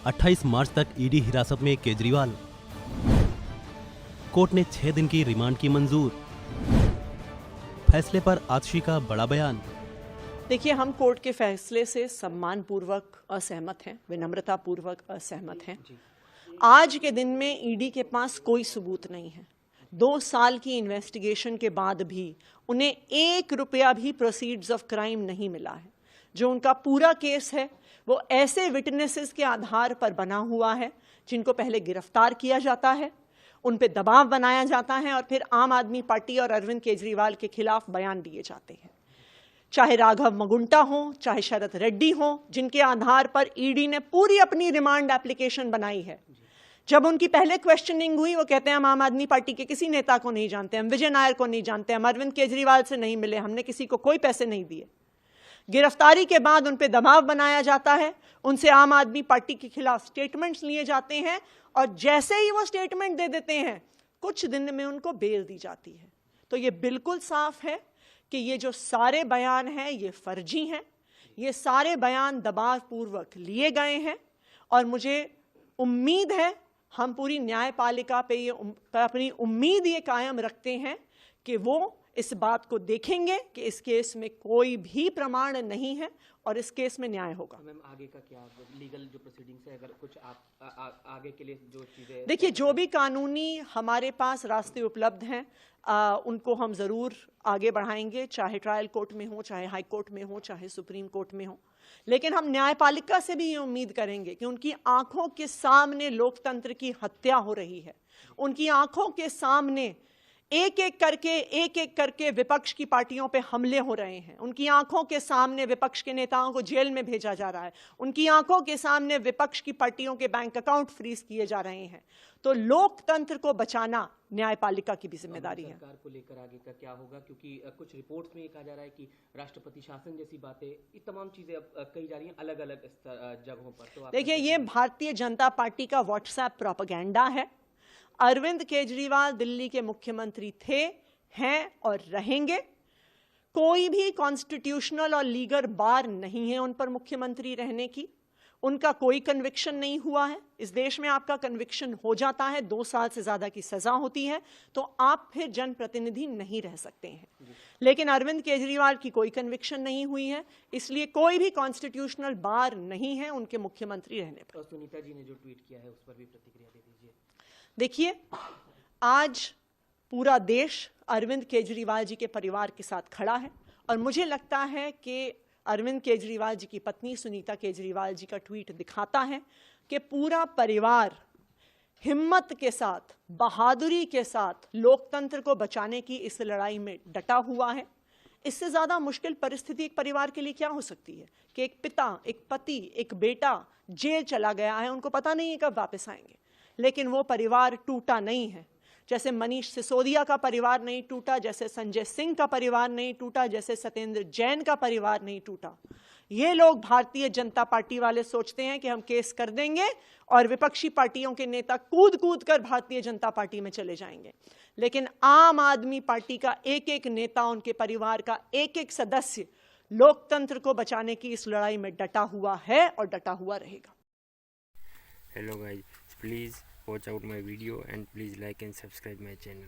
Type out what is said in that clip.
28 मार्च तक ईडी हिरासत में केजरीवाल। कोर्ट ने 6 दिन की रिमांड की मंजूर। फैसले पर आतिशी का बड़ा बयान। देखिए, हम कोर्ट के फैसले से सम्मानपूर्वक असहमत हैं, विनम्रतापूर्वक असहमत हैं। आज के दिन में ईडी के पास कोई सबूत नहीं है। 2 साल की इन्वेस्टिगेशन के बाद भी उन्हें 1 रुपया भी प्रोसीड्स ऑफ क्राइम नहीं मिला है। जो उनका पूरा केस है वो ऐसे विटनेसेस के आधार पर बना हुआ है जिनको पहले गिरफ्तार किया जाता है, उन पे दबाव बनाया जाता है और फिर आम आदमी पार्टी और अरविंद केजरीवाल के खिलाफ बयान दिए जाते हैं। चाहे राघव मगुंटा हो, चाहे शरद रेड्डी हो, जिनके आधार पर ईडी ने पूरी अपनी रिमांड एप्लीकेशन बनाई है। जब उनकी पहले क्वेश्चनिंग हुई, वो कहते हैं हम आम आदमी पार्टी के किसी नेता को नहीं जानते, हम विजय नायर को नहीं जानते, हम अरविंद केजरीवाल से नहीं मिले, हमने किसी को कोई पैसे नहीं दिए। गिरफ्तारी के बाद उन पे दबाव बनाया जाता है, उनसे आम आदमी पार्टी के खिलाफ स्टेटमेंट्स लिए जाते हैं और जैसे ही वो स्टेटमेंट दे देते हैं, कुछ दिन में उनको बेल दी जाती है। तो ये बिल्कुल साफ है कि ये जो सारे बयान हैं ये फर्जी हैं, ये सारे बयान दबावपूर्वक लिए गए हैं और मुझे उम्मीद है, हम पूरी न्यायपालिका पे ये अपनी उम्मीद ये कायम रखते हैं कि वो इस बात को देखेंगे कि इस केस में कोई भी प्रमाण नहीं है और इस केस में न्याय होगा। मैम, आगे का क्या लीगल जो प्रोसीडिंग्स है, अगर कुछ आप आगे के लिए जो चीजें, देखिए, जो भी कानूनी हमारे पास रास्ते उपलब्ध हैं उनको हम ज़रूर आगे बढ़ाएंगे, चाहे ट्रायल कोर्ट में हो, चाहे हाई कोर्ट में हो, चाहे सुप्रीम कोर्ट में हो। लेकिन हम न्यायपालिका से भी ये उम्मीद करेंगे कि उनकी आंखों के सामने लोकतंत्र की हत्या हो रही है, उनकी आंखों के सामने एक एक करके विपक्ष की पार्टियों पे हमले हो रहे हैं, उनकी आंखों के सामने विपक्ष के नेताओं को जेल में भेजा जा रहा है, उनकी आंखों के सामने विपक्ष की पार्टियों के बैंक अकाउंट फ्रीज किए जा रहे हैं। तो लोकतंत्र को बचाना न्यायपालिका की भी जिम्मेदारी है। सरकार को लेकर आगे का क्या होगा, क्योंकि कुछ रिपोर्ट्स में ये कहा जा रहा है कि राष्ट्रपति शासन जैसी बातें, ये तमाम चीजें अब कही जा रही हैं अलग अलग जगहों पर। तो देखिए, ये भारतीय जनता पार्टी का व्हाट्सएप प्रोपेगेंडा है। अरविंद केजरीवाल दिल्ली के मुख्यमंत्री थे, हैं और रहेंगे। कोई भी कॉन्स्टिट्यूशनल और लीगल बार नहीं है उन पर मुख्यमंत्री रहने की। उनका कोई कन्विक्शन नहीं हुआ है। इस देश में आपका कन्विक्शन हो जाता है, 2 साल से ज्यादा की सजा होती है, तो आप फिर जनप्रतिनिधि नहीं रह सकते हैं। लेकिन अरविंद केजरीवाल की कोई कन्विक्शन नहीं हुई है, इसलिए कोई भी कॉन्स्टिट्यूशनल बार नहीं है उनके मुख्यमंत्री रहने पर। सुनीता जी ने जो ट्वीट किया है उस पर भी प्रतिक्रिया दे दीजिए। देखिए, आज पूरा देश अरविंद केजरीवाल जी के परिवार के साथ खड़ा है और मुझे लगता है कि अरविंद केजरीवाल जी की पत्नी सुनीता केजरीवाल जी का ट्वीट दिखाता है कि पूरा परिवार हिम्मत के साथ, बहादुरी के साथ लोकतंत्र को बचाने की इस लड़ाई में डटा हुआ है। इससे ज़्यादा मुश्किल परिस्थिति एक परिवार के लिए क्या हो सकती है कि एक पिता, एक पति, एक बेटा जेल चला गया है, उनको पता नहीं है कब वापस आएंगे, लेकिन वो परिवार टूटा नहीं है। जैसे मनीष सिसोदिया का परिवार नहीं टूटा, जैसे संजय सिंह का परिवार नहीं टूटा, जैसे सत्येंद्र जैन का परिवार नहीं टूटा। ये लोग भारतीय जनता पार्टी वाले सोचते हैं कि हम केस कर देंगे और विपक्षी पार्टियों के नेता कूद कूद कर भारतीय जनता पार्टी में चले जाएंगे। लेकिन आम आदमी पार्टी का एक एक नेता, उनके परिवार का एक एक सदस्य लोकतंत्र को बचाने की इस लड़ाई में डटा हुआ है और डटा हुआ रहेगा। Hello guys, please watch out my video and please like and subscribe my channel.